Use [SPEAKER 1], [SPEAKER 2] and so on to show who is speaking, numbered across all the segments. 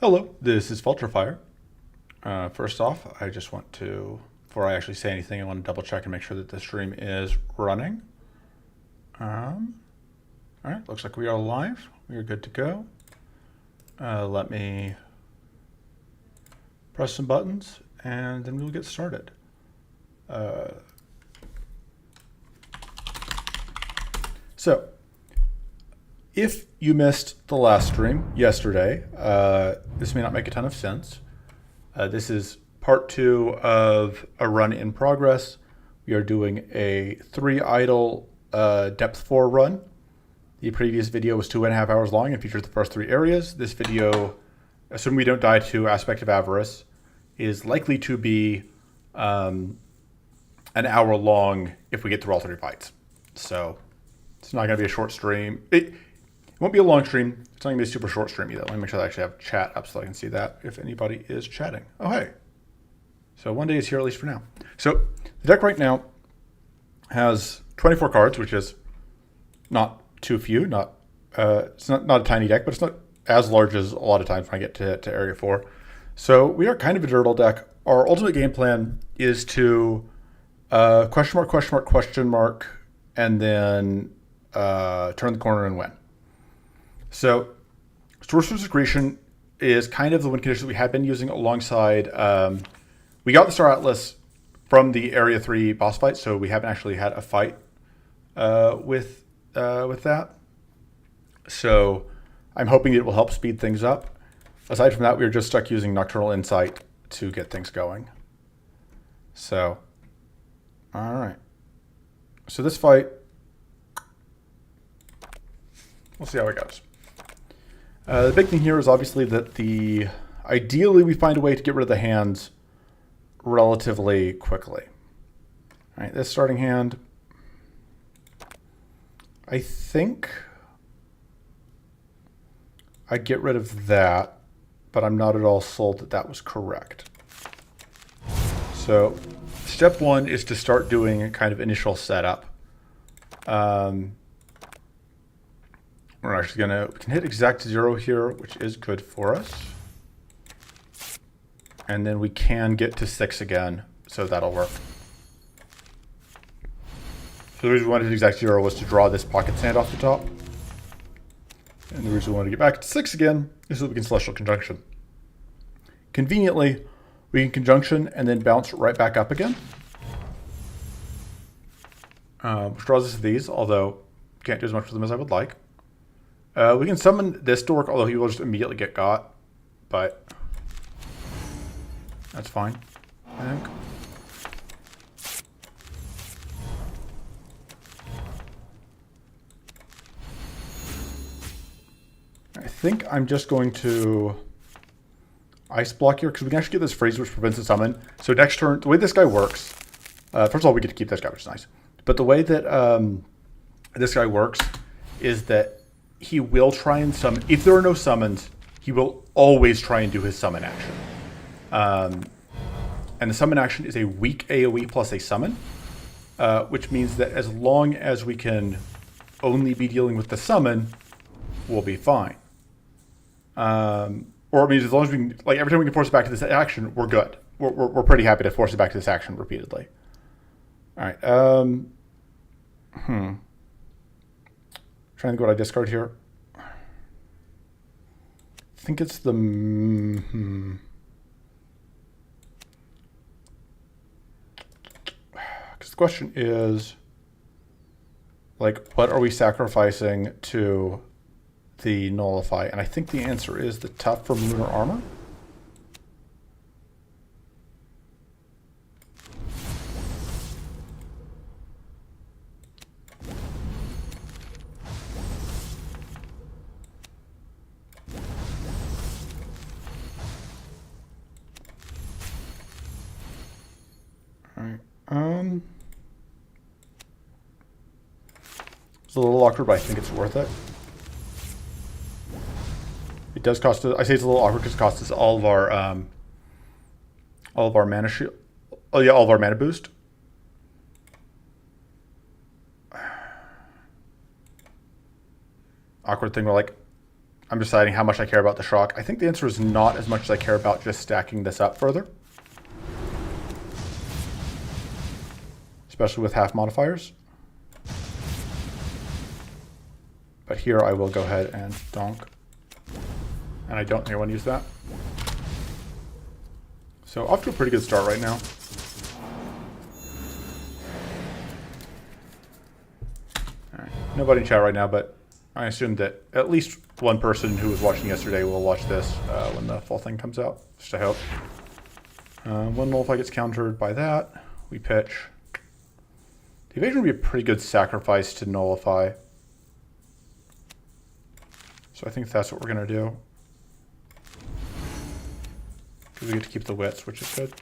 [SPEAKER 1] Hello, this is Vulturefire. First off, I just want to, before I actually say anything, I want to double check and make sure that the stream is running. All right, looks like we are live. We are good to go. Let me press some buttons and then we'll get started. So, if you missed the last stream yesterday, this may not make a ton of sense. This is part 2 of a run in progress. We are doing a 3 idle depth 4 run. The previous video was 2.5 hours long and featured the first 3 areas. This video, assuming we don't die to Aspect of Avarice, is likely to be an hour long if we get through all 3 fights. So it's not going to be a short stream. It won't be a long stream. It's not going to be a super short stream either. Let me make sure I actually have chat up so I can see that if anybody is chatting. Oh, hey. So one day is here at least for now. So the deck right now has 24 cards, which is not too few. It's not a tiny deck, but it's not as large as a lot of times when I get to Area 4. So we are kind of a dirtle deck. Our ultimate game plan is to question mark, and then turn the corner and win. So Sorcerer's Secretion is kind of the win condition that we have been using alongside. We got the Star Atlas from the Area 3 boss fight, so we haven't actually had a fight with that. So I'm hoping it will help speed things up. Aside from that, we are just stuck using Nocturnal Insight to get things going. So, all right. So this fight, we'll see how it goes. The big thing here is obviously that ideally we find a way to get rid of the hands relatively quickly. All right, this starting hand, I think I get rid of that, but I'm not at all sold that that was correct. So step 1 is to start doing a kind of initial setup. We're actually we can hit exact 0 here, which is good for us. And then we can get to 6 again, so that'll work. So the reason we wanted to hit exact 0 was to draw this pocket sand off the top. And the reason we want to get back to 6 again is so that we can Celestial Conjunction. Conveniently, we can Conjunction and then bounce right back up again. Which draws us to these, although can't do as much with them as I would like. We can summon this dork, although he will just immediately get got. But that's fine, I think. I think I'm just going to Ice Block here, because we can actually get this freeze, which prevents the summon. So next turn, the way this guy works, first of all, we get to keep this guy, which is nice. But the way that this guy works is that he will try and summon. If there are no summons, he will always try and do his summon action. And the summon action is a weak AoE plus a summon, which means that as long as we can only be dealing with the summon, we'll be fine. Or it means as long as we can, like every time we can force it back to this action, we're good. We're pretty happy to force it back to this action repeatedly. All right. Trying to think what I discard here. I think it's the because the question is, like, what are we sacrificing to the Nullify? And I think the answer is the tough from Lunar Armor. It's a little awkward, but I think it's worth it. It does cost us, I say it's a little awkward because it costs us all of our mana shield. Oh yeah, all of our mana boost. Awkward thing where like I'm deciding how much I care about the shock. I think the answer is not as much as I care about just stacking this up further. Especially with half modifiers. But here I will go ahead and donk. And I don't think I want to use that. So off to a pretty good start right now. Alright, nobody in chat right now, but I assume that at least one person who was watching yesterday will watch this when the full thing comes out. Just I hope. One nullify gets countered by that. We pitch. The evasion would be a pretty good sacrifice to nullify. So I think that's what we're going to do. Because we get to keep the wits, which is good.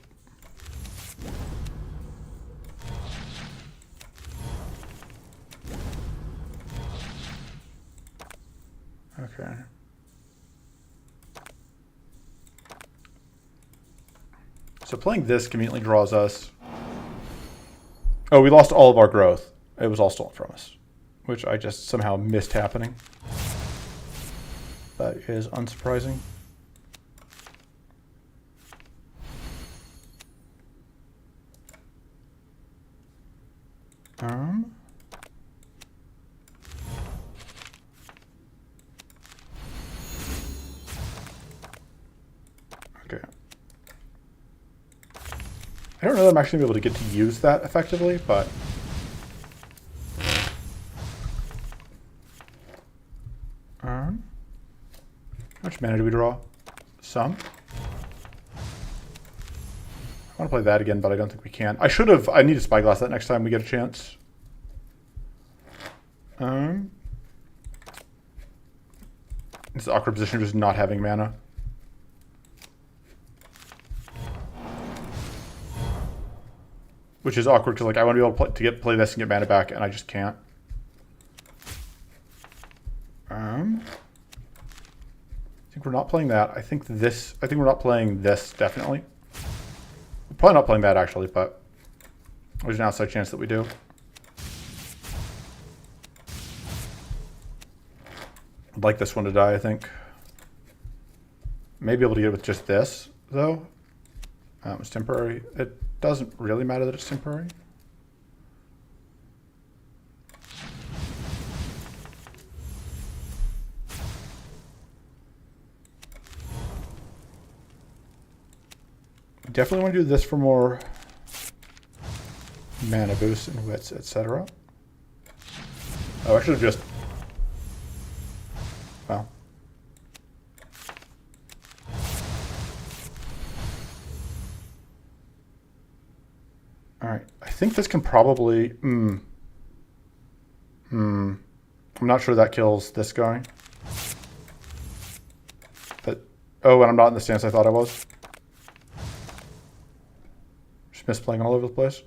[SPEAKER 1] Okay. So playing this conveniently draws us... Oh, we lost all of our growth. It was all stolen from us, which I just somehow missed happening. That is unsurprising. Okay. I don't know that I'm actually going to be able to get to use that effectively, but... how much mana do we draw? Some. I want to play that again, but I don't think we can. I should have... I need to spyglass that next time we get a chance. It's an awkward position of just not having mana. Which is awkward because like I want to be able to play this and get mana back, and I just can't. I think we're not playing that. I think we're not playing this, definitely. We're probably not playing that, actually, but there's an outside chance that we do. I'd like this one to die, I think. Maybe able to get it with just this, though. It's temporary. It doesn't really matter that it's temporary. Definitely want to do this for more mana boost and wits, etc. Oh, I should have just... Well. Alright, I think this can probably... I'm not sure that kills this guy. But... Oh, and I'm not in the stance I thought I was. Just misplaying all over the place.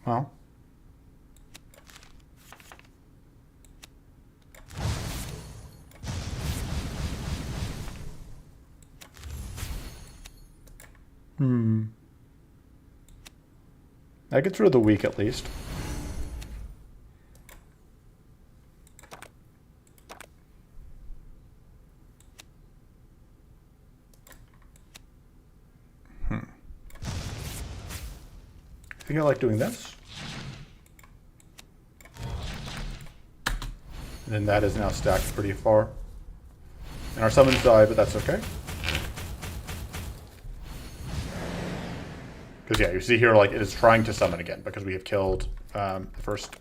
[SPEAKER 1] Well. That gets rid of the weak, at least. I think I like doing this. And then that is now stacked pretty far. And our summons die, but that's okay. Because yeah, you see here, like, it is trying to summon again because we have killed the first.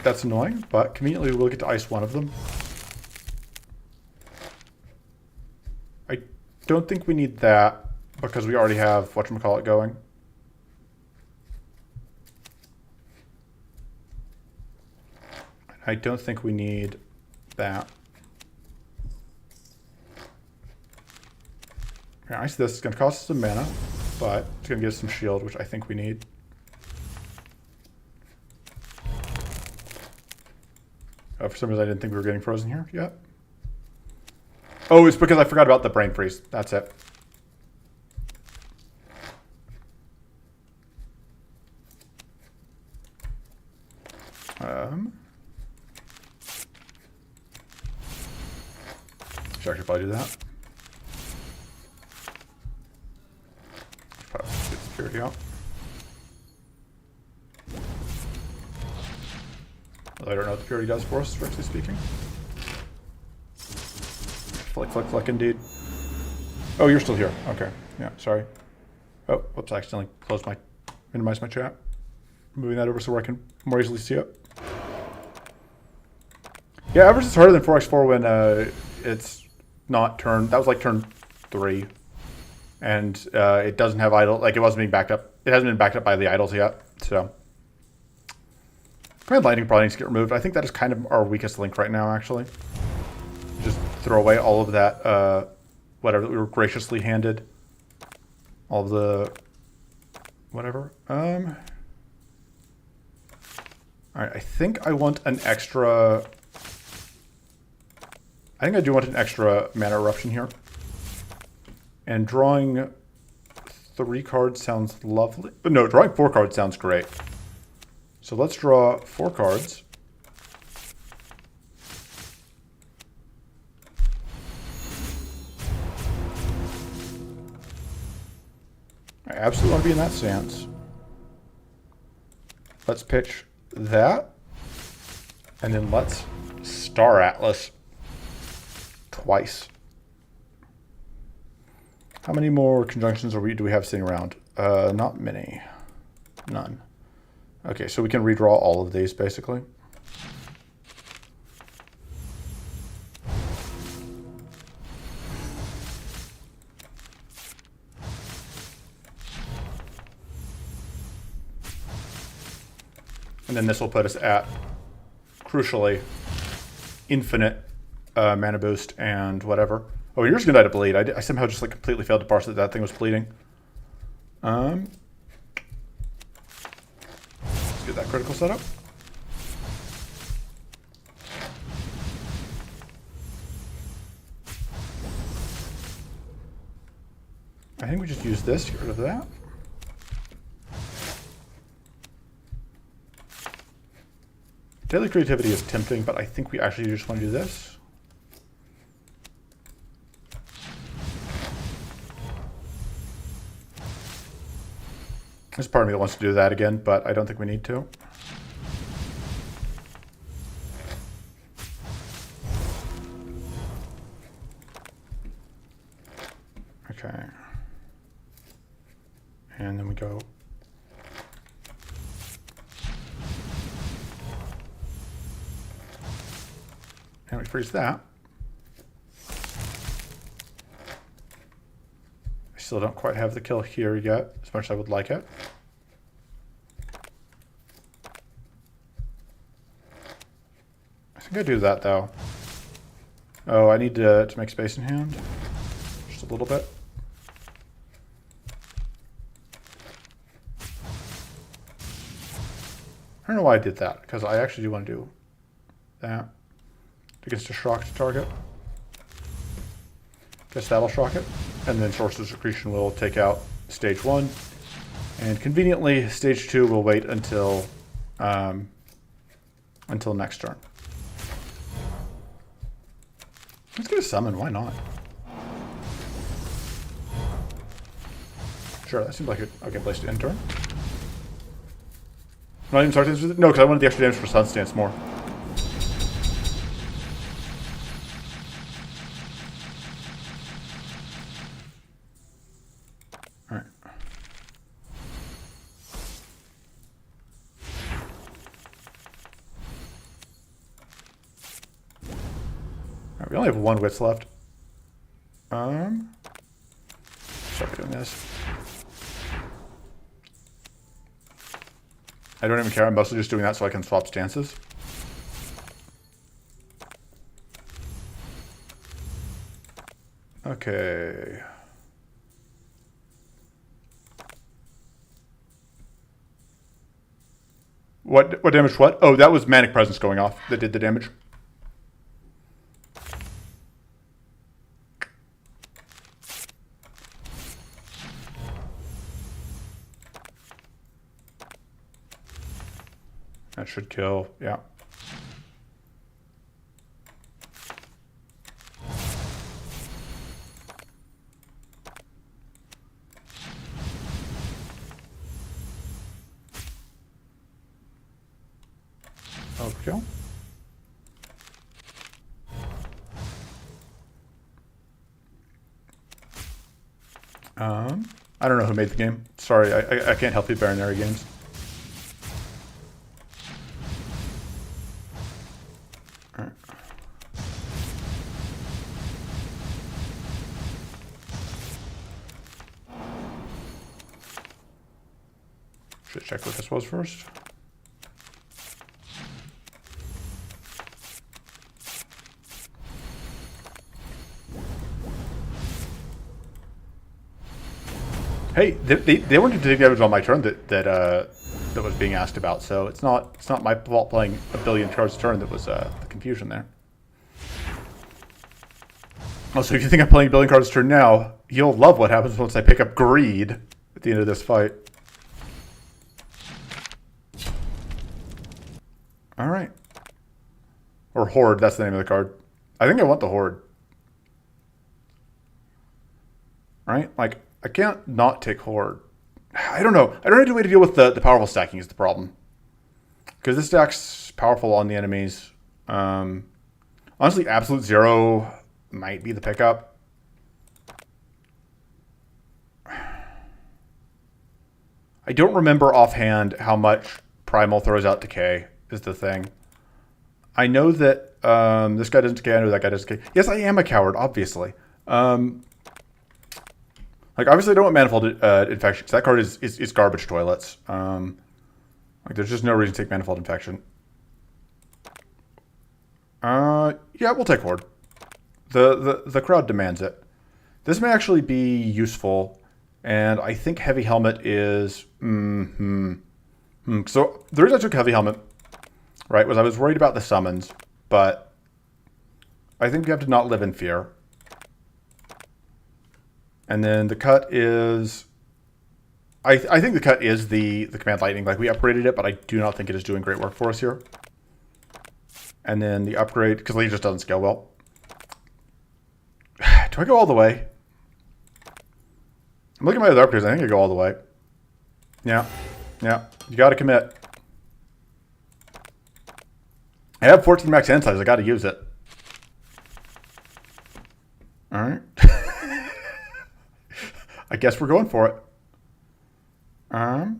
[SPEAKER 1] That's annoying, but conveniently we'll get to ice one of them. I don't think we need that because we already have whatchamacallit going. I don't think we need that. Okay, ice this. It's going to cost us some mana, but it's going to give us some shield, which I think we need. Oh, for some reason I didn't think we were getting frozen here yet. Oh, it's because I forgot about the brain freeze. That's it. Should actually probably do that. Probably get security out. Although I don't know what the purity does for us, strictly speaking. Flick, flick, flick, indeed. Oh, you're still here. Okay. Yeah, sorry. Oh, whoops, I accidentally minimized my chat. Moving that over so I can more easily see it. Yeah, average is harder than 4x4 when it's not turn. That was like turn 3. And it doesn't have idle. Like, it wasn't being backed up. It hasn't been backed up by the idols yet. So, command lightning probably needs to get removed. I think that is kind of our weakest link right now, actually. Just throw away all of that, whatever that we were graciously handed. All of the, whatever. Alright, I think I want an extra, I think I do want an extra mana eruption here. And drawing 3 cards sounds lovely. But no, drawing 4 cards sounds great. So let's draw 4 cards. I absolutely want to be in that stance. Let's pitch that. And then let's Star Atlas twice. How many more conjunctions do we have sitting around? Not many. None. Okay, so we can redraw all of these, basically. And then this will put us at, crucially, infinite mana boost and whatever. Oh, you're just gonna die to bleed. I somehow just like completely failed to parse that thing was bleeding. Let's get that critical set up. I think we just use this to get rid of that. Daily creativity is tempting, but I think we actually just want to do this. There's part of me that wants to do that again, but I don't think we need to. Okay. And then we go. And we freeze that. I still don't quite have the kill here yet, as much as I would like it. I think I do that, though. Oh, I need to make space in hand. Just a little bit. I don't know why I did that, because I actually do want to do that. Against a shocked target. Guess that'll shock it. And then Source of Secretion will take out stage 1. And conveniently, stage 2 will wait until next turn. Let's get a summon, why not? Sure, that seems like a okay place to end turn. Not even Stance with it? No, because I wanted the extra damage for Sun Stance more. Alright. Alright, we only have 1 wits left. Start doing this. I don't even care, I'm mostly just doing that so I can swap stances. Okay. What damage what? Oh, that was Manic Presence going off that did the damage. That should kill, yeah. go. I don't know who made the game. Sorry, I can't help you, Baronary Games. All right. Should check what this was first. Hey, they weren't to take damage on my turn that was being asked about, so it's not my fault playing a billion cards a turn that was the confusion there. Also, if you think I'm playing a billion cards a turn now, you'll love what happens once I pick up Greed at the end of this fight. All right. Or Horde, that's the name of the card. I think I want the Horde. Right? Like, I can't not take Horde. I don't know. I don't have a way to deal with the powerful stacking is the problem. Because this deck's powerful on the enemies. Honestly, Absolute Zero might be the pickup. I don't remember offhand how much Primal throws out Decay is the thing. I know that this guy doesn't decay. I know that guy doesn't decay. Yes, I am a coward, obviously. Like, obviously, I don't want Manifold Infection, because that card is garbage toilets. Like, there's just no reason to take Manifold Infection. Yeah, we'll take Horde. The crowd demands it. This may actually be useful, and I think Heavy Helmet is... So, the reason I took Heavy Helmet, right, was I was worried about the summons, but I think you have to not live in fear. And then the cut is... I think the cut is the Command Lightning. Like, we upgraded it, but I do not think it is doing great work for us here. And then the upgrade, because Lee just doesn't scale well. Do I go all the way? I'm looking at my other upgrades. I think I go all the way. Yeah. You got to commit. I have 14 max hand size. I got to use it. All right. I guess we're going for it. I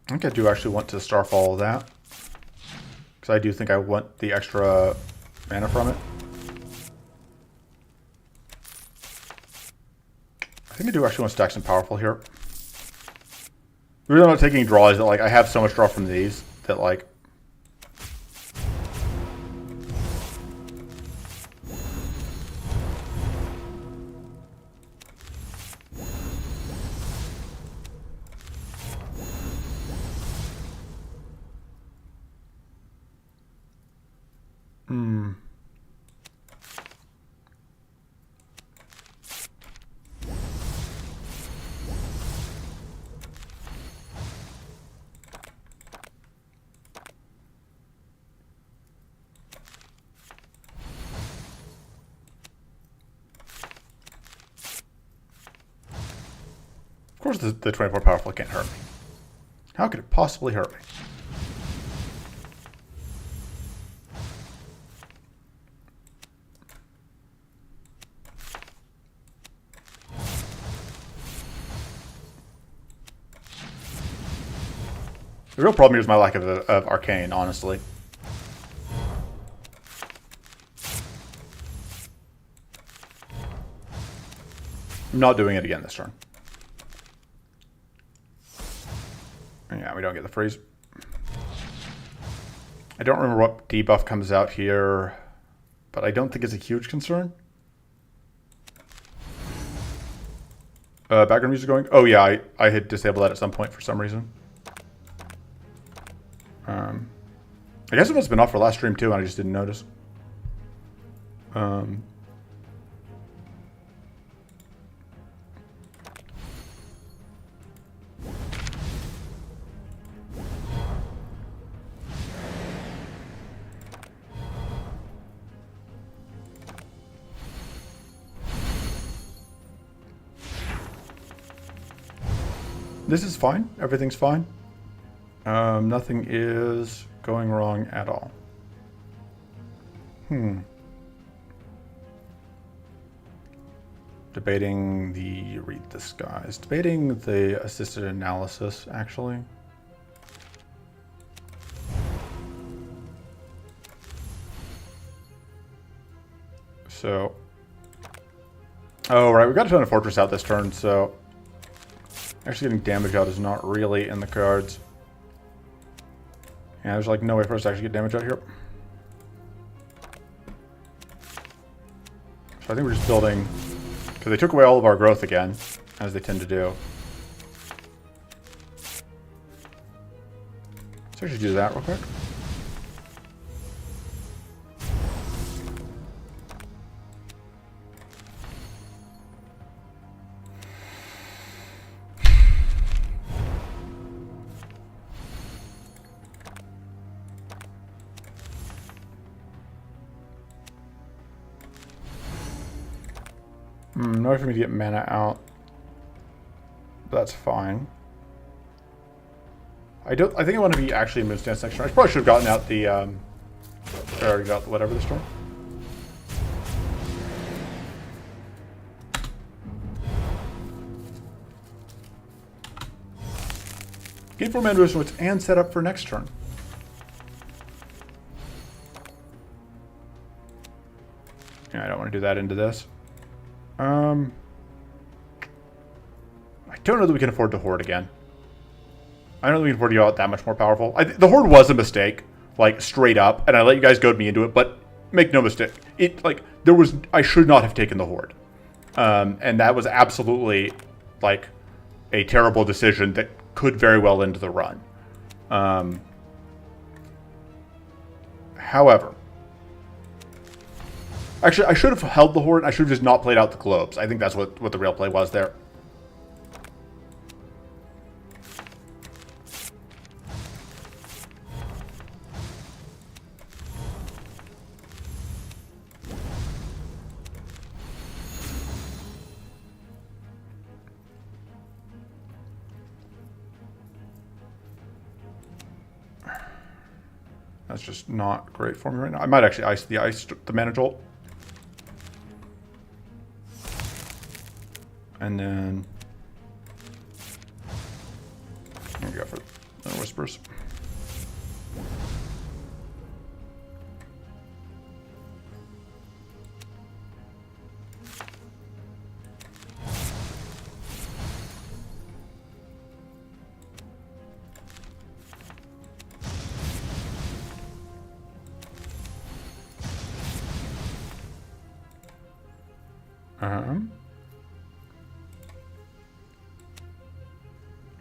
[SPEAKER 1] think I do actually want to Starfall that. Because I do think I want the extra mana from it. I think I do actually want to stack some Powerful here. The reason I'm not taking draw is that, like, I have so much draw from these that, like... Of course the 24 Powerful can't hurt me. How could it possibly hurt me? The real problem here is my lack of Arcane, honestly. I'm not doing it again this turn. Yeah, we don't get the freeze. I don't remember what debuff comes out here, but I don't think it's a huge concern. Background music going? Oh yeah, I had disabled that at some point for some reason. I guess it must have been off for last stream too, and I just didn't notice. this is fine. Everything's fine. Nothing is going wrong at all. Debating the read the skies. Debating the assisted analysis, actually. So, oh right, we got a ton of fortress out this turn, so actually getting damage out is not really in the cards. Yeah, there's like no way for us to actually get damage out here. So I think we're just building, because they took away all of our growth again, as they tend to do. Let's actually do that real quick. No way for me to get mana out. That's fine. I think I want to be actually in move stance next turn. I probably should have gotten out the I already got the whatever this turn. Gain 4 mana resistance and set up for next turn. Yeah, I don't want to do that into this. I don't know that we can afford to Horde again. I don't know that we can afford to go out that much more powerful. The Horde was a mistake, like, straight up, and I let you guys goad me into it, but make no mistake. I should not have taken the Horde. And that was absolutely, like, a terrible decision that could very well end the run. However, actually, I should have held the Horde. I should have just not played out the globes. I think that's what the real play was there. That's just not great for me right now. I might actually ice the mana jolt. And then there we go for the whispers.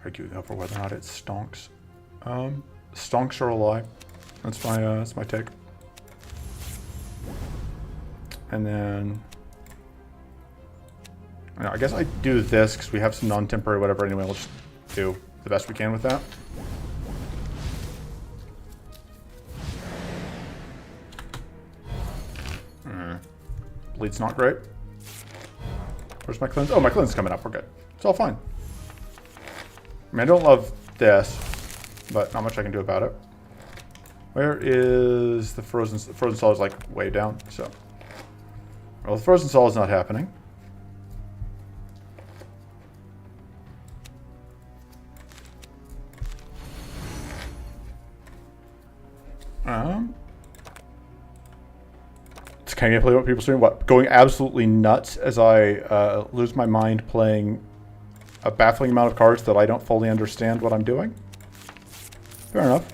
[SPEAKER 1] Arguing over whether or not it stonks. Stonks are a lie. That's my take. And then I guess I do this because we have some non-temporary whatever anyway. We'll just do the best we can with that. Bleed's not great. Where's my cleanse? Oh, my cleanse is coming up. We're good. It's all fine. I mean, I don't love this, but not much I can do about it. Where is the frozen? The frozen sol is like way down. So, well, the frozen sol is not happening. It's kind of gameplay what people saying. What, going absolutely nuts as I lose my mind playing a baffling amount of cards that I don't fully understand what I'm doing. Fair enough.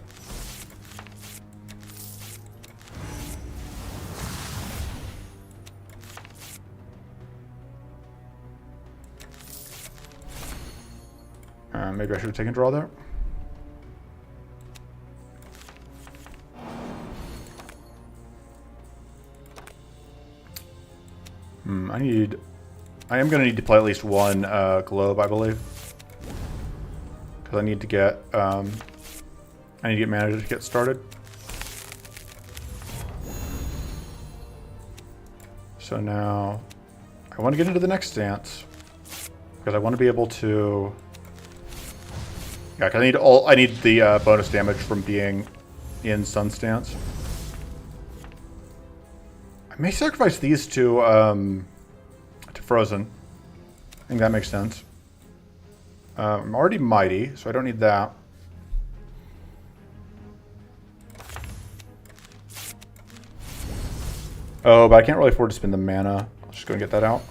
[SPEAKER 1] Maybe I should have taken draw there. I am going to need to play at least one globe, I believe. Because I need to get mana to get started. So now I want to get into the next stance because I want to be able to Yeah, because I need the bonus damage from being in Sun Stance. I may sacrifice these to Frozen. I think that makes sense. I'm already mighty, so I don't need that. Oh, but I can't really afford to spend the mana. I'm just going to get that out.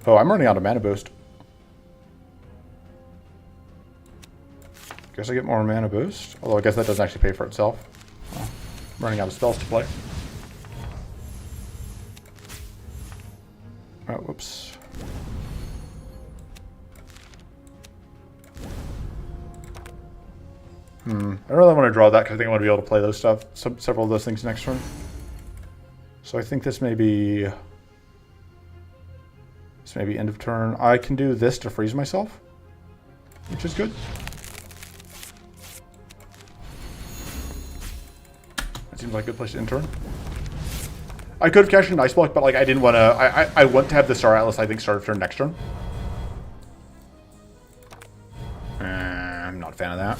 [SPEAKER 1] Oh, I'm running out of mana boost. Guess I get more mana boost. Although I guess that doesn't actually pay for itself. Well, I'm running out of spells to play. Oh, whoops. I don't really want to draw that because I think I want to be able to play those stuff, several of those things next turn. So I think this may be end of turn. I can do this to freeze myself, which is good. That seems like a good place to end turn. I could have cashed an Ice Block, but like I didn't want to. I want to have the Star Atlas, I think, start of turn next turn. I'm not a fan of that.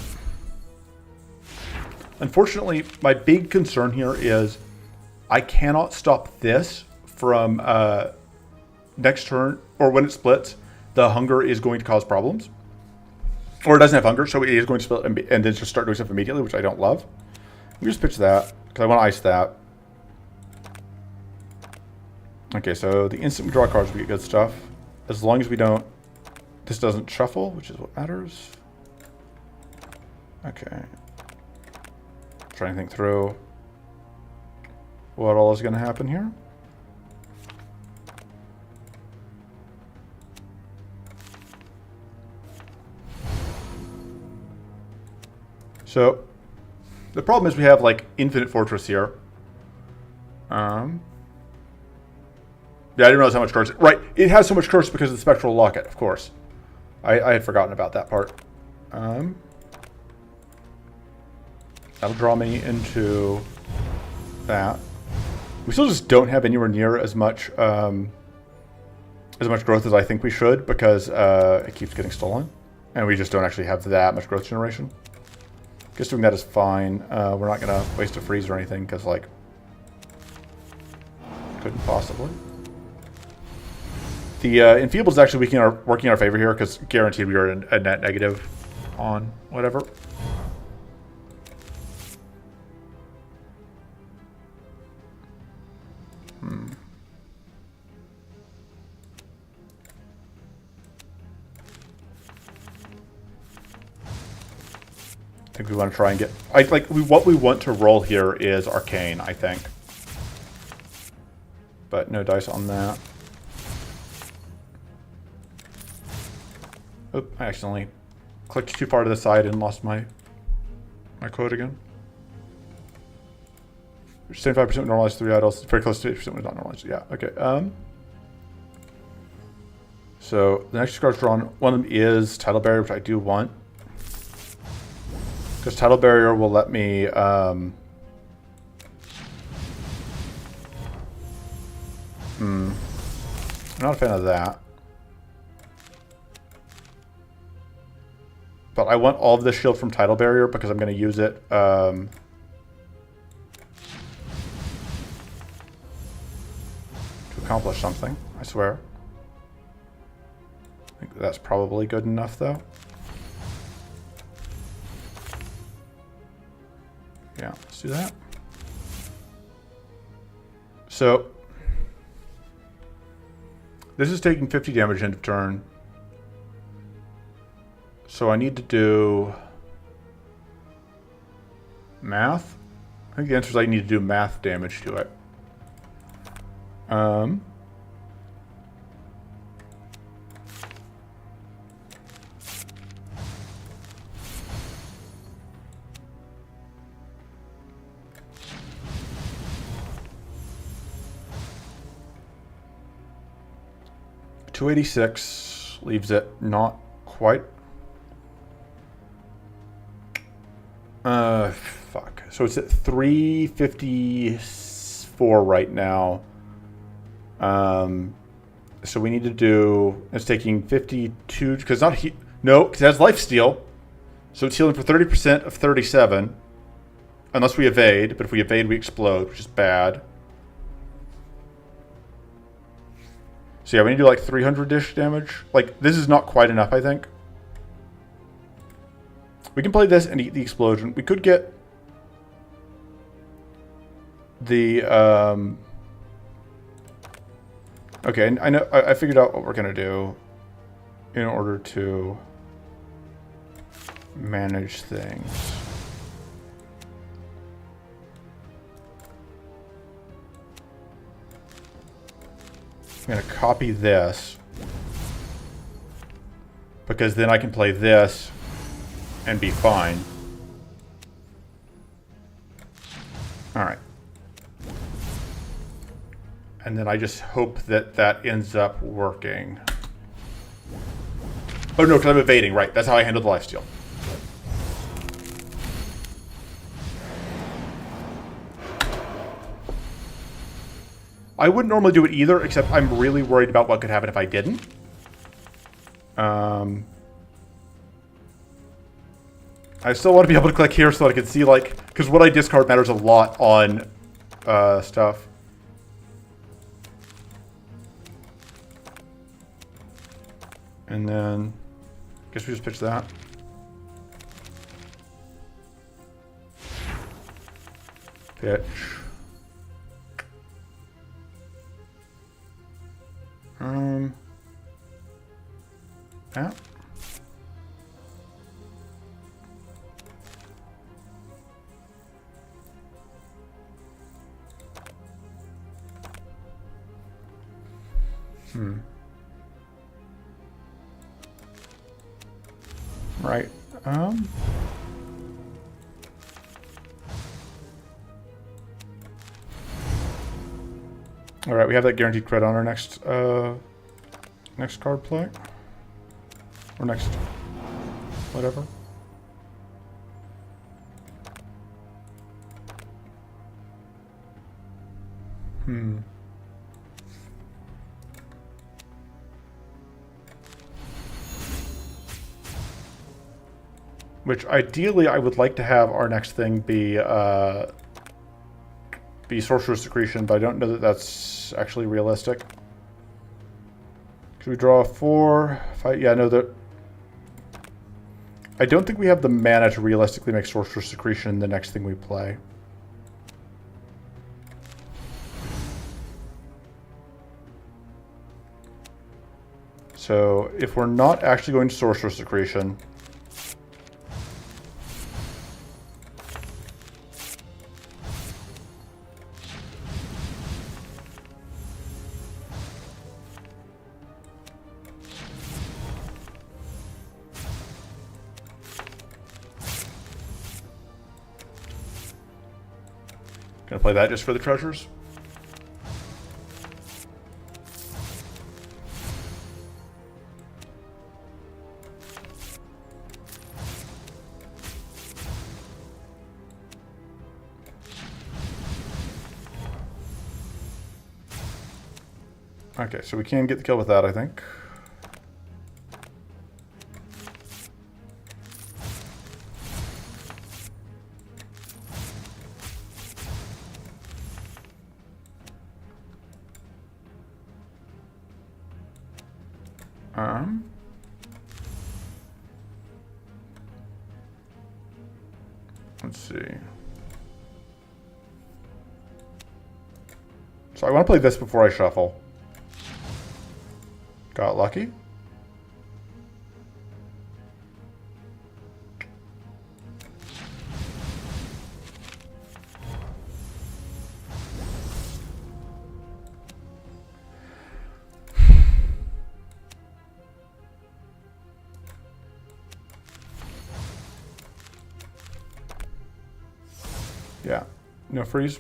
[SPEAKER 1] Unfortunately, my big concern here is I cannot stop this from next turn, or when it splits, the hunger is going to cause problems. Or it doesn't have hunger, so it is going to split and then just start doing stuff immediately, which I don't love. Let me just pitch that, because I want to ice that. Okay, so the instant we draw cards, we get good stuff. As long as we don't... This doesn't shuffle, which is what matters. Okay. Trying to think through what all is going to happen here. So, the problem is we have, like, Infinite Fortress here. Yeah, I didn't realize how much curse... Right, it has so much curse because of the Spectral Locket, of course. I had forgotten about that part. That'll draw me into that. We still just don't have anywhere near as much growth as I think we should because it keeps getting stolen. And we just don't actually have that much growth generation. Guess doing that is fine. We're not going to waste a freeze or anything because, like, couldn't possibly. The Enfeebled is actually working in our favor here because guaranteed we are a net negative on whatever. I think we want to try and get... what we want to roll here is Arcane, I think. But no dice on that. Oop, I accidentally clicked too far to the side and lost my code again. 75% normalized 3 idols. Very close to 80% was not normalized. Yeah, okay. So the next card's drawn. One of them is Tidal Barrier, which I do want. Because Tidal Barrier will let me... I'm not a fan of that. But I want all of this shield from Tidal Barrier because I'm going to use it to accomplish something, I swear. I think that's probably good enough, though. Yeah, let's do that. So, this is taking 50 damage end of turn. So I need to do math. I think the answer is I need to do math damage to it. $286 leaves it not quite. Fuck. So it's at 354 right now. So we need to do, it's taking 52, because no, because it has life steal. So it's healing for 30% of 37. Unless we evade, but if we evade, we explode, which is bad. So yeah, we need to do like 300-ish damage. Like, this is not quite enough, I think. We can play this and eat the explosion. We could get the, okay, I know, I figured out what we're going to do in order to manage things. I'm going to copy this because then I can play this and be fine. All right. And then I just hope that that ends up working. Oh no, because I'm evading, right. That's how I handle the lifesteal. I wouldn't normally do it either, except I'm really worried about what could happen if I didn't. I still want to be able to click here so that I can see, like, because what I discard matters a lot on stuff. And then, I guess we just pitch that. Pitch. Yeah. Right. All right, we have that guaranteed credit on our next next card play, or next whatever. Which ideally I would like to have our next thing be Sorcerer's Secretion, but I don't know that that's actually realistic. Should we draw 4, 5? Yeah, no, I don't think we have the mana to realistically make Sorcerer's Secretion the next thing we play. So if we're not actually going to Sorcerer's Secretion, gonna play that just for the treasures. Okay, so we can get the kill with that, I think. Let's see. So I want to play this before I shuffle. Got lucky. Yeah, no freeze,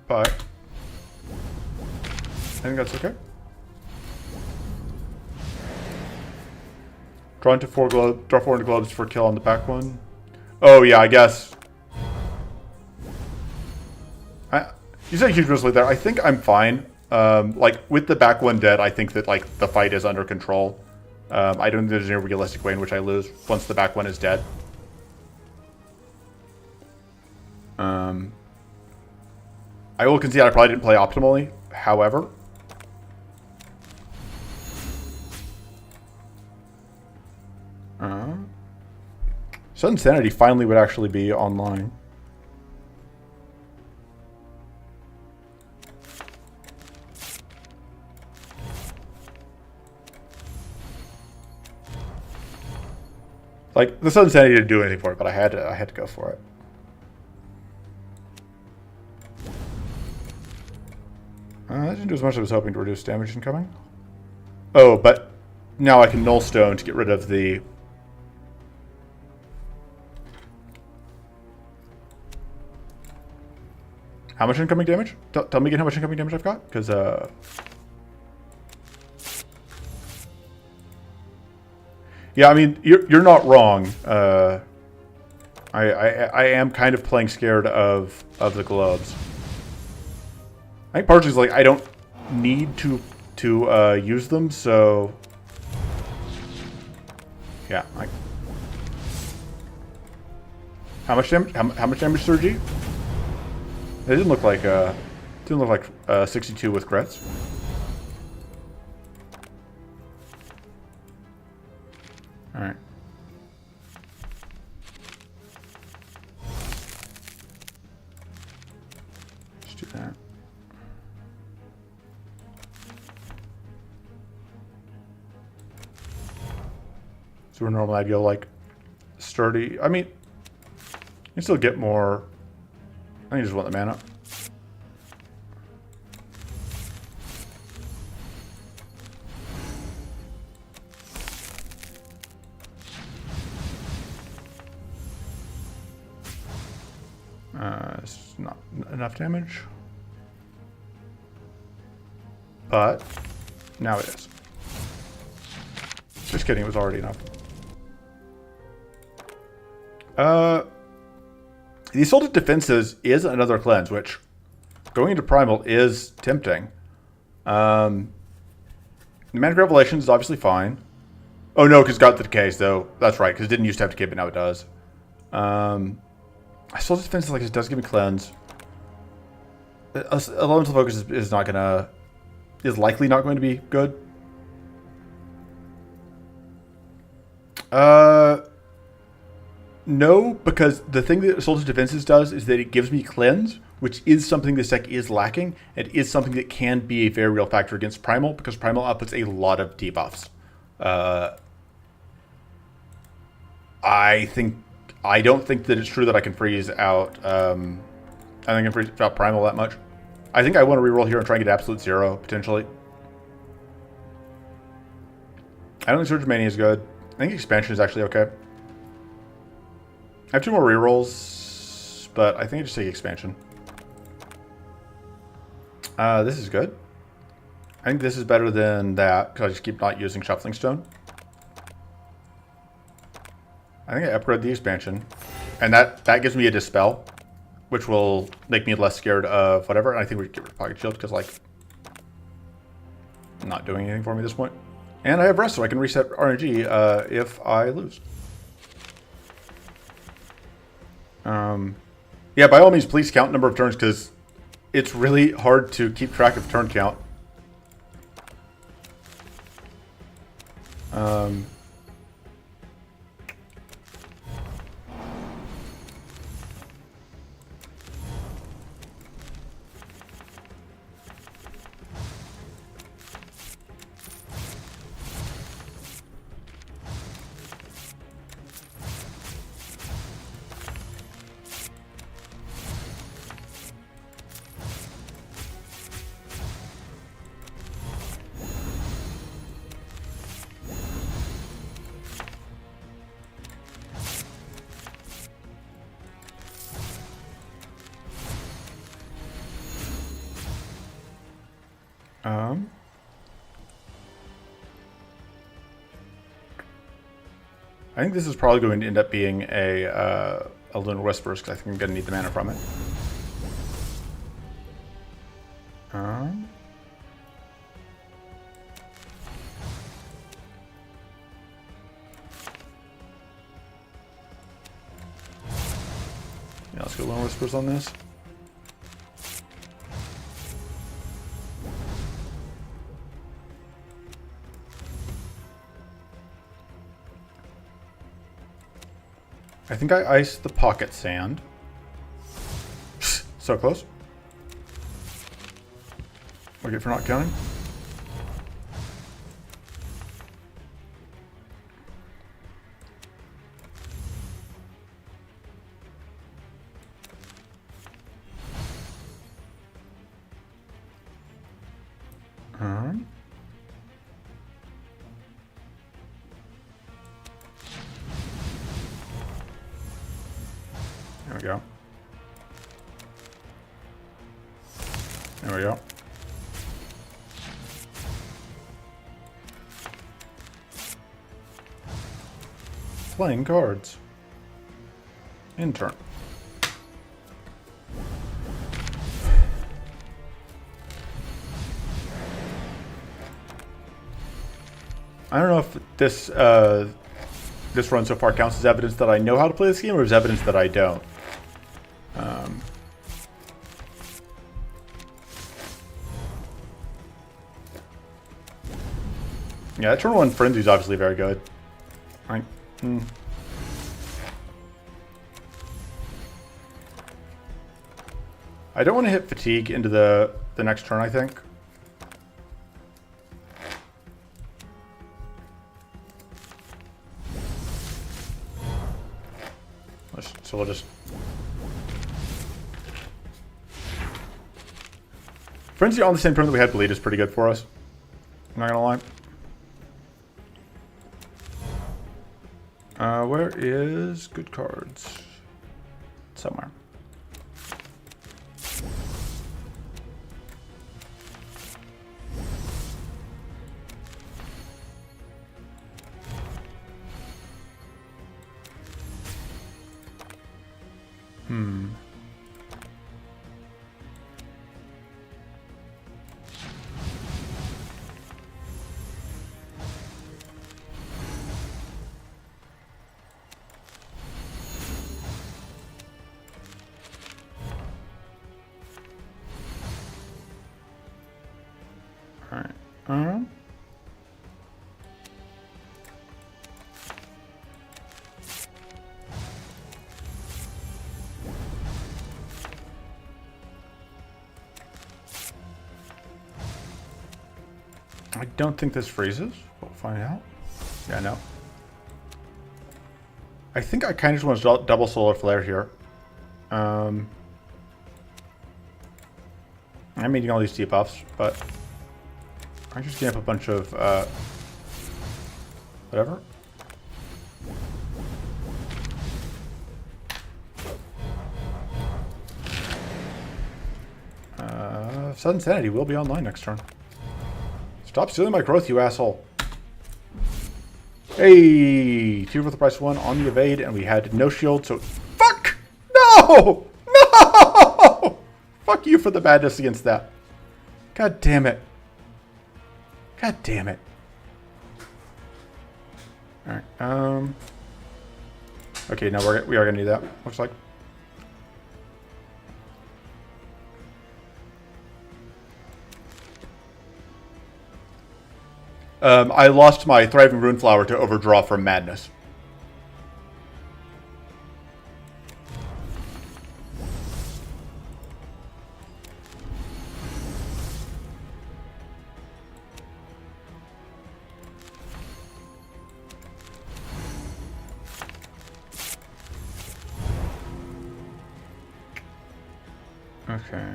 [SPEAKER 1] but I think that's okay. Draw into draw 4 into globes for kill on the back one. Oh yeah, I guess. You said huge mostly there. I think I'm fine. Like with the back one dead, I think that like the fight is under control. I don't think there's any realistic way in which I lose once the back one is dead. I will concede I probably didn't play optimally. However, Sudden Sanity finally would actually be online. Like the Sudden Sanity didn't do anything for it, but I had to go for it. That didn't do as much as I was hoping to reduce damage incoming. Oh, but now I can Null Stone to get rid of the... How much incoming damage? Tell me again how much incoming damage I've got? Because, yeah, I mean, you're not wrong. I am kind of playing scared of the globes. I think partially is like I don't need to use them, so yeah. How much damage? How much damage, Sir G? It didn't look like 62 with crits. All right. Let's do that. So normally I'd go like sturdy. I mean, you still get more. I think you just want the mana. It's not enough damage. But now it is. Just kidding, it was already enough. The Assaulted Defenses is another cleanse, which going into Primal is tempting. The Manic Revelation is obviously fine. Oh no, because got the decays though. That's right, because it didn't used to have decay, but now it does. Assaulted Defenses like it does give me cleanse. Elemental Focus is not gonna, is likely not going to be good. No, because the thing that Assaulted Defenses does is that it gives me cleanse, which is something this deck is lacking. It is something that can be a very real factor against Primal, because Primal outputs a lot of debuffs. I don't think that it's true that I can freeze out. I think I can freeze out Primal that much. I think I want to reroll here and try and get absolute zero potentially. I don't think Surge Mania is good. I think Expansion is actually okay. I have 2 more rerolls, but I think I just take Expansion. This is good. I think this is better than that, because I just keep not using Shuffling Stone. I think I upgrade the Expansion. And that gives me a Dispel, which will make me less scared of whatever. And I think we get rid of Pocket Shield, because, like, not doing anything for me at this point. And I have Rest, so I can reset RNG if I lose. Yeah, by all means, please count number of turns, because it's really hard to keep track of turn count. I think this is probably going to end up being a Lunar Whispers, because I think I'm going to need the mana from it. Yeah, let's go Lone Whispers on this. I think I iced the Pocket Sand. So close. We get for not counting. There we go. There we go. Playing cards. In turn. I don't know if this this run so far counts as evidence that I know how to play this game, or as evidence that I don't. Yeah, turn 1 Frenzy is obviously very good. Right. I don't want to hit Fatigue into the next turn, I think. So we'll just... Frenzy on the same turn that we had Bleed is pretty good for us. I'm not gonna lie. Where is good cards? Somewhere. Alright. I don't think this freezes. We'll find out. Yeah, no. I think I kind of just want to double Solar Flare here. I'm eating all these debuffs, but I'm just getting up a bunch of whatever. Sudden Sanity will be online next turn. Stop stealing my growth, you asshole. Hey! 2 for the price of 1 on the evade, and we had no shield, so... Fuck! No! No! Fuck you for the badness against that. God damn it. God damn it. Alright, okay, now we are gonna need that, looks like. I lost my Thriving Runeflower to overdraw from Madness. Okay.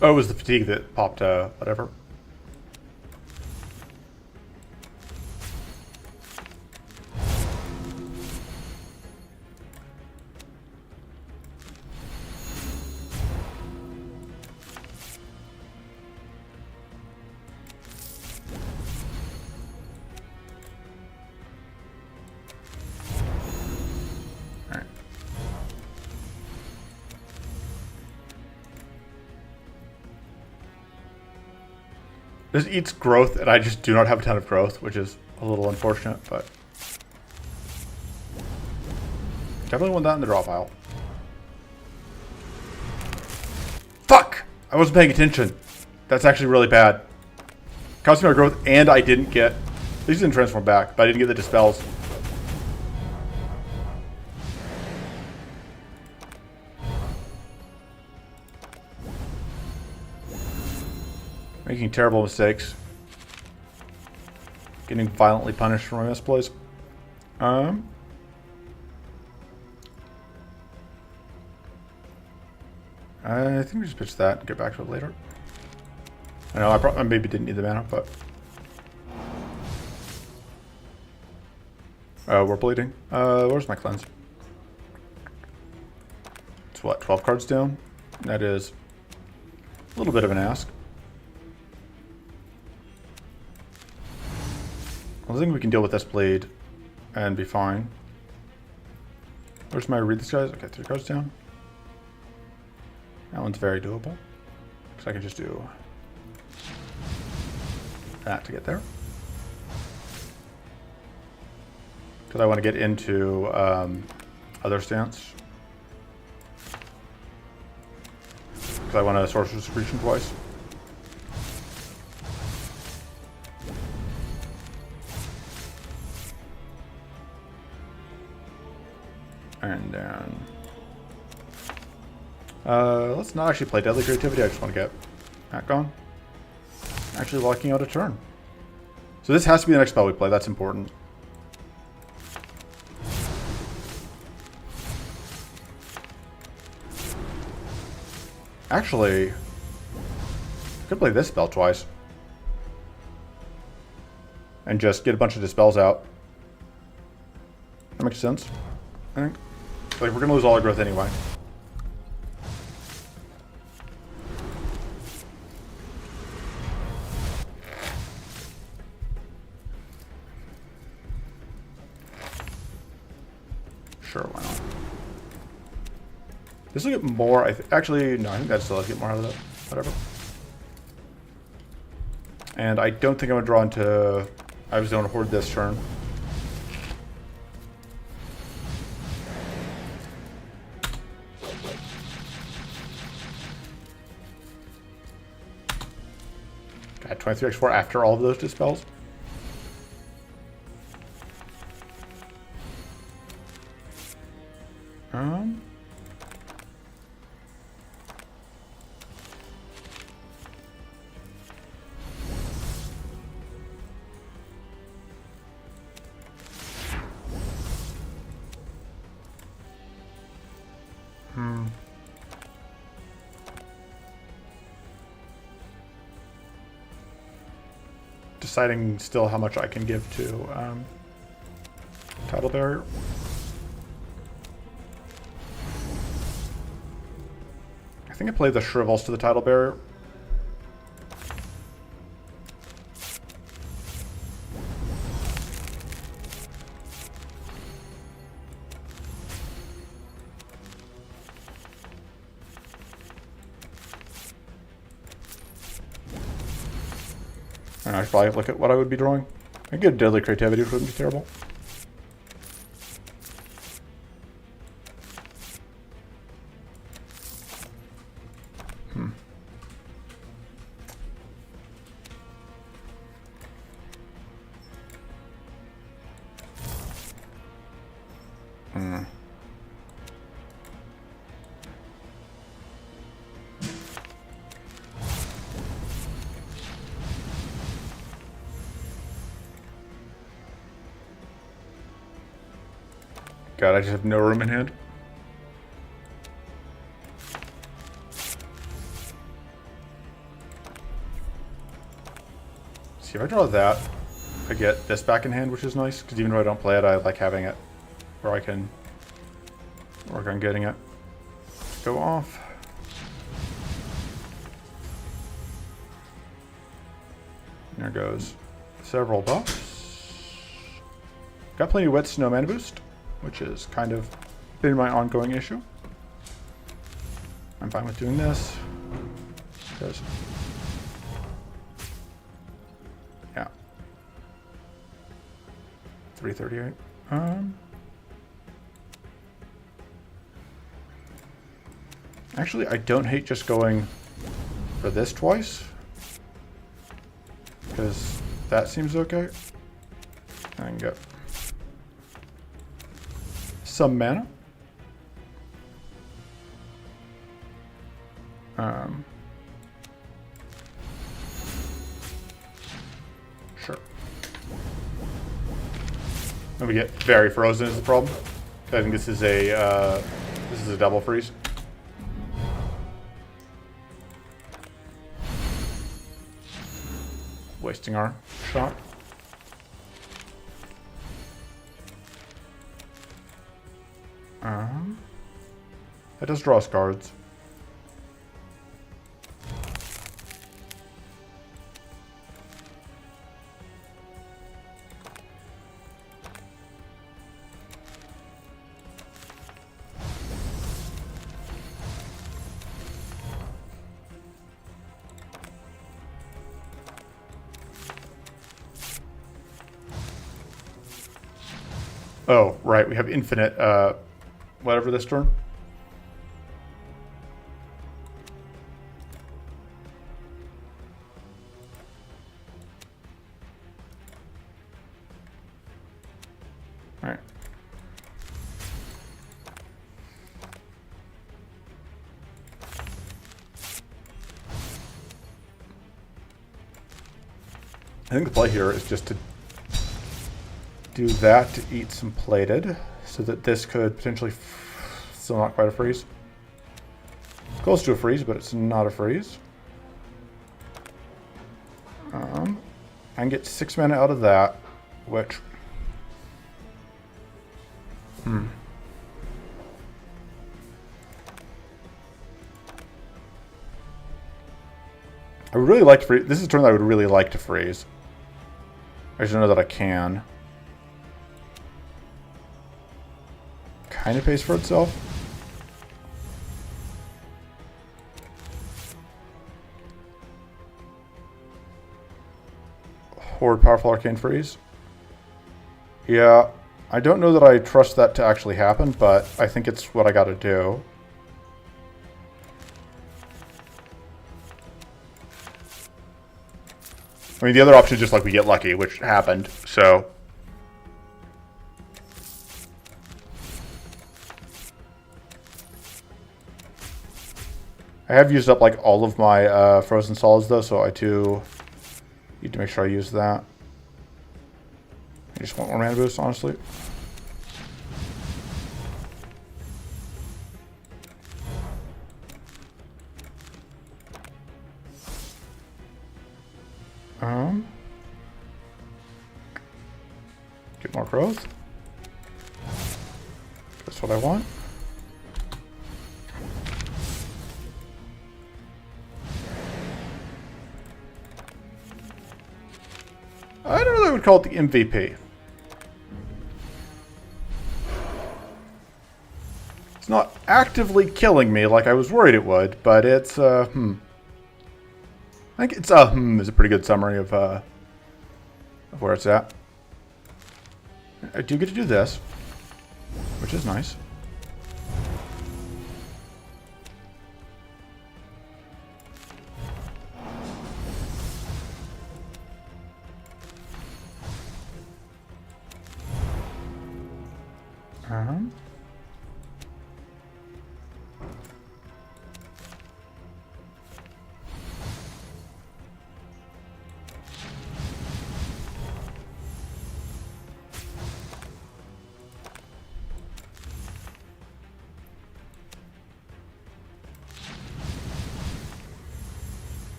[SPEAKER 1] Oh, it was the fatigue that popped, whatever. This eats growth, and I just do not have a ton of growth, which is a little unfortunate, but definitely want that in the draw pile. Fuck! I wasn't paying attention. That's actually really bad. Cost me my growth, and I didn't get... These didn't transform back, but I didn't get the dispels. Making terrible mistakes. Getting violently punished for my misplays. I think we just pitch that and get back to it later. I know I maybe didn't need the mana, but we're bleeding. Where's my cleanse? It's what, 12 cards down? That is a little bit of an ask. I think we can deal with this bleed and be fine. Where's my read these guys? Okay, 3 cards down. That one's very doable. Because I can just do that to get there. Because I want to get into other stance. Because I want to Sorcerer's Secretion twice. And then let's not actually play Deadly Creativity. I just want to get that gone. Actually locking out a turn. So this has to be the next spell we play. That's important. Actually, I could play this spell twice. And just get a bunch of dispels out. That makes sense, I think. Like, we're going to lose all our growth anyway. Sure, why not? This will get more, actually, no, I think that still has to get more out of that. Whatever. And I don't think I'm going to draw into... I just don't want to hoard this turn. Got 23x4 after all of those dispels. Deciding still how much I can give to Tidal Barrier. I think I play the Shrivels to the Tidal Barrier. And I should probably look at what I would be drawing. I could get Deadly Creativity, which wouldn't be terrible. God, I just have no room in hand. See, if I draw that, I get this back in hand, which is nice, because even though I don't play it, I like having it where I can work on getting it. Go off. There goes several buffs. Got plenty of Wet Snow mana boost, which is kind of been my ongoing issue. I'm fine with doing this. Because 338. Actually, I don't hate just going for this twice, because that seems okay. I can get some mana. Sure. And we get very frozen is the problem. I think this is a double freeze. Wasting our shot. That does draw us cards. Oh, right, we have infinite, whatever this turn. Alright. I think the play here is just to do that to eat some plated, so that this could potentially still not quite a freeze. It's close to a freeze, but it's not a freeze. I can get 6 mana out of that, which I would really like to freeze. This is a turn that I would really like to freeze. I just don't know that I can. Kind of pays for itself. Horde Powerful Arcane Freeze. Yeah, I don't know that I trust that to actually happen, but I think it's what I gotta do. I mean, the other option is just like we get lucky, which happened, so... I have used up like all of my frozen solids though, so I do need to make sure I use that. I just want more mana boost, honestly. Get more growth. That's what I want. I don't know that I would call it the MVP. It's not actively killing me like I was worried it would, but it's, I think it's, is a pretty good summary of where it's at. I do get to do this, which is nice.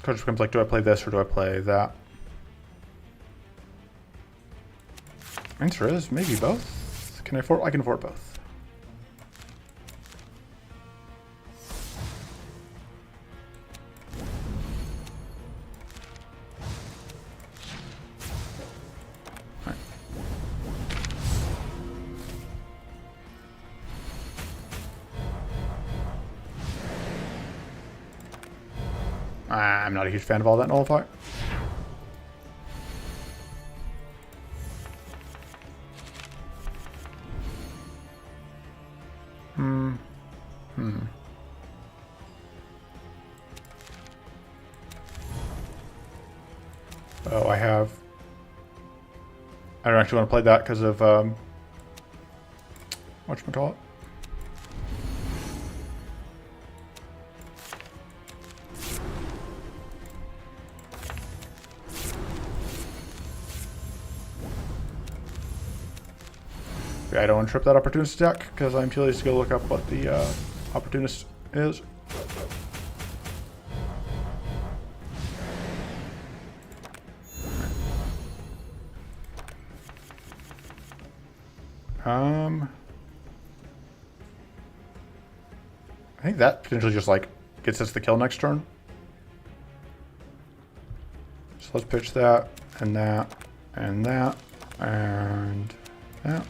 [SPEAKER 1] Coach becomes like, do I play this or do I play that? Answer is maybe both. Can I afford? I can afford both. Right. I'm not a huge fan of all that nullify. Oh, I have... I don't actually want to play that because of... whatchamacallit? Okay, I don't want to trip that opportunist attack because I'm curious to go look up what the opportunist is. I think that potentially just like gets us the kill next turn. So let's pitch that and that and that and that.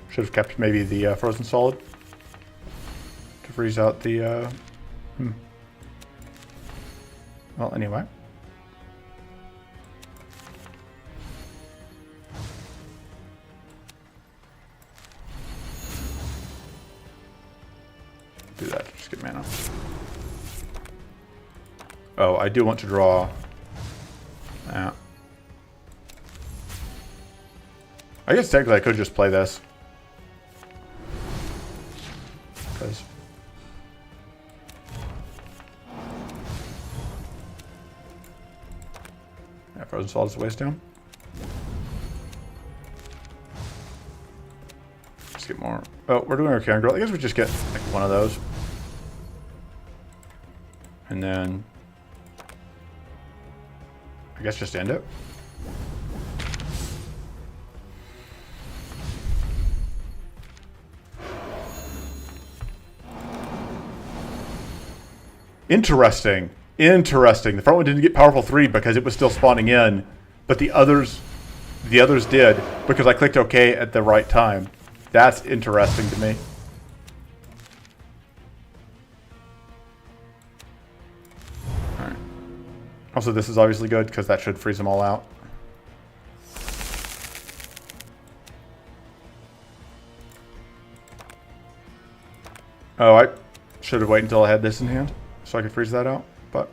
[SPEAKER 1] Should have kept maybe the frozen solid to freeze out the. Well, anyway. Do that. Just get mana. Oh, I do want to draw. I guess technically I could just play this. Because yeah, frozen solid is waist down. Let's get more. Oh, we're doing our Karen Girl. I guess we just get like one of those. And then I guess just end it. Interesting. Interesting. The front one didn't get powerful 3 because it was still spawning in, but the others did because I clicked OK at the right time. That's interesting to me. Alright. Also, this is obviously good because that should freeze them all out. Oh, I should have waited until I had this in hand so I could freeze that out, but...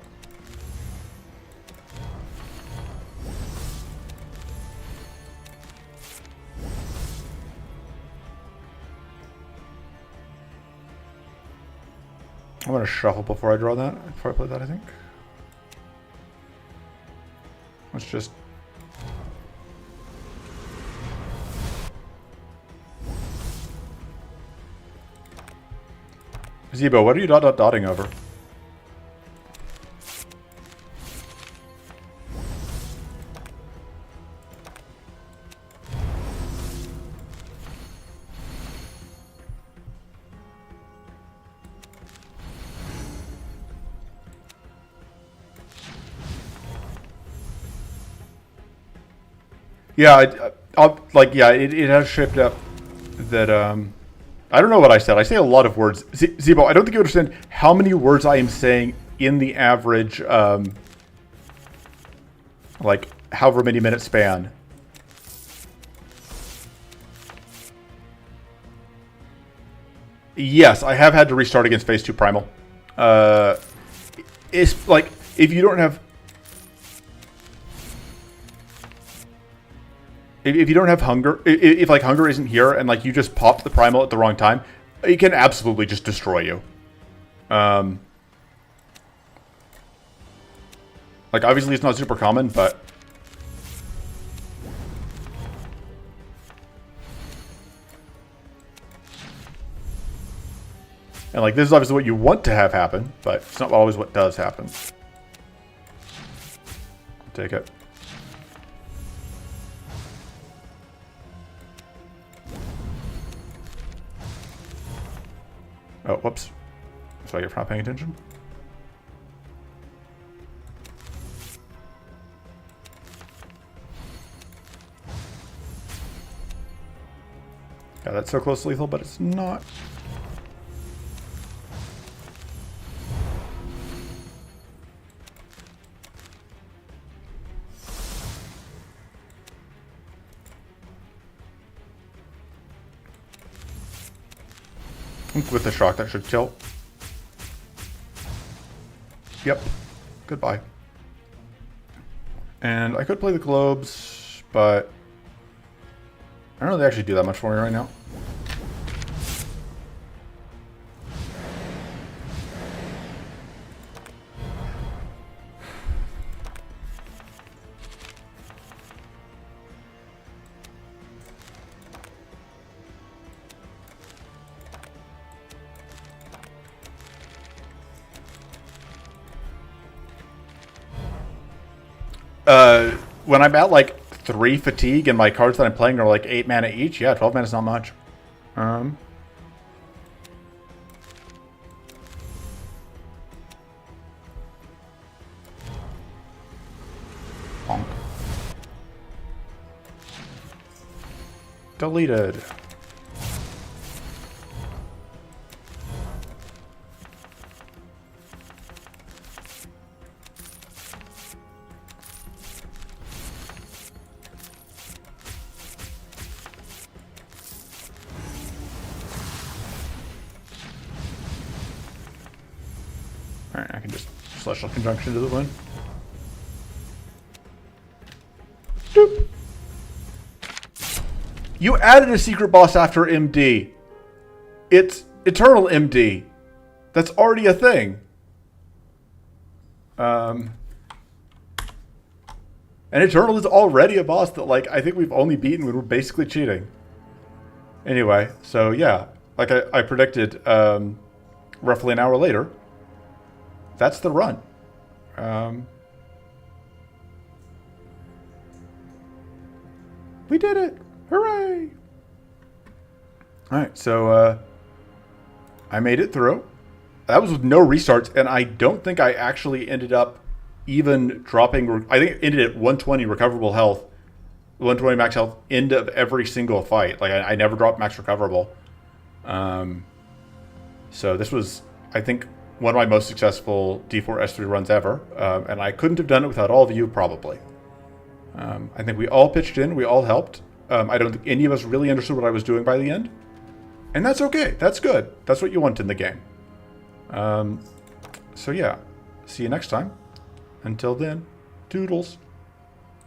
[SPEAKER 1] I'm going to shuffle before I draw that, before I play that, I think. Let's just... Zebo, what are you dotting over? Yeah, it has shaped up that, I don't know what I said. I say a lot of words. Zebo, I don't think you understand how many words I am saying in the average, like, however many minute span. Yes, I have had to restart against Phase 2 Primal. It's like, if you don't have... If you don't have hunger, if like hunger isn't here and like you just popped the primal at the wrong time, it can absolutely just destroy you. Like obviously it's not super common, but and like this is obviously what you want to have happen, but it's not always what does happen. I'll take it. Oh, whoops. So I get from not paying attention. Yeah, that's so close to lethal, but it's not. With the shock, that should kill. Yep. Goodbye. And I could play the globes, but I don't know if they actually do that much for me right now. When I'm at like 3 fatigue and my cards that I'm playing are like 8 mana each, yeah, 12 mana is not much. Bonk. Deleted. Alright, I can just Celestial Conjunction to the win. Doop. You added a secret boss after MD. It's Eternal MD. That's already a thing. And Eternal is already a boss that, like, I think we've only beaten when we're basically cheating. Anyway, so yeah, like I predicted, roughly an hour later, that's the run. We did it! Hooray! Alright, so I made it through. That was with no restarts, and I don't think I actually ended up even dropping. I think it ended at 120 recoverable health, 120 max health, end of every single fight. Like, I never dropped max recoverable. So this was, I think, one of my most successful D4S3 runs ever, and I couldn't have done it without all of you, probably. I think we all pitched in, we all helped. I don't think any of us really understood what I was doing by the end. And that's okay, that's good. That's what you want in the game. So yeah, see you next time. Until then, toodles.